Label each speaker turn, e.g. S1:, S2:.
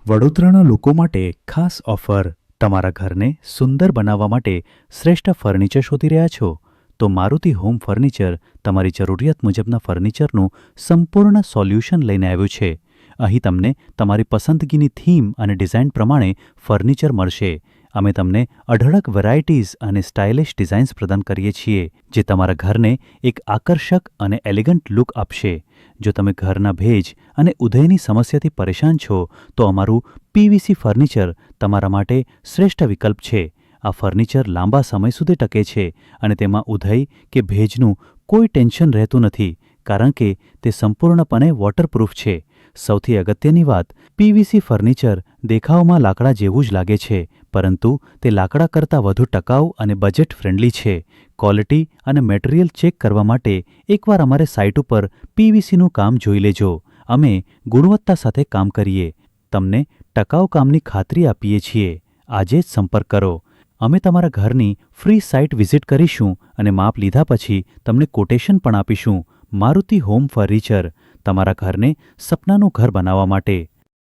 S1: વડોદરાના લોકો માટે ખાસ ઓફર. તમારા ઘરને સુંદર બનાવવા માટે શ્રેષ્ઠ ફર્નિચર શોધી રહ્યા છો? તો મારુતિ હોમ ફર્નિચર તમારી જરૂરિયાત મુજબના ફર્નિચરનું સંપૂર્ણ સોલ્યુશન લઈને આવ્યું છે. અહીં તમને તમારી પસંદગીની થીમ અને ડિઝાઇન પ્રમાણે ફર્નિચર મળશે. અમે તમને અઢળક વેરાયટીઝ અને સ્ટાઇલિશ ડિઝાઇન્સ પ્રદાન કરીએ છીએ, જે તમારા ઘરને એક આકર્ષક અને એલિગન્ટ લુક આપશે. જો તમે ઘરના ભેજ અને ઉધઈની સમસ્યાથી પરેશાન છો, તો અમારું પીવીસી ફર્નિચર તમારા માટે શ્રેષ્ઠ વિકલ્પ છે. આ ફર્નિચર લાંબા સમય સુધી ટકે છે અને તેમાં ઉધઈ કે ભેજનું કોઈ ટેન્શન રહેતું નથી, કારણ કે તે સંપૂર્ણપણે વોટરપ્રૂફ છે. સૌથી અગત્યની વાત, પીવીસી ફર્નિચર દેખાવમાં લાકડા જેવું જ લાગે છે, પરંતુ તે લાકડા કરતાં વધુ ટકાઉ અને બજેટ ફ્રેન્ડલી છે. ક્વોલિટી અને મટીરીયલ ચેક કરવા માટે એકવાર અમારે સાઇટ ઉપર પીવીસીનું કામ જોઈ લેજો. અમે ગુણવત્તા સાથે કામ કરીએ, તમને ટકાઉ કામની ખાતરી આપીએ છીએ. આજે જ સંપર્ક કરો. અમે તમારા ઘરની ફ્રી સાઇટ વિઝિટ કરીશું અને માપ લીધા પછી તમને કોટેશન પણ આપીશું. મારુતિ હોમ ફર્નિચર, તમારા ઘરને સપનાનું ઘર બનાવવા માટે.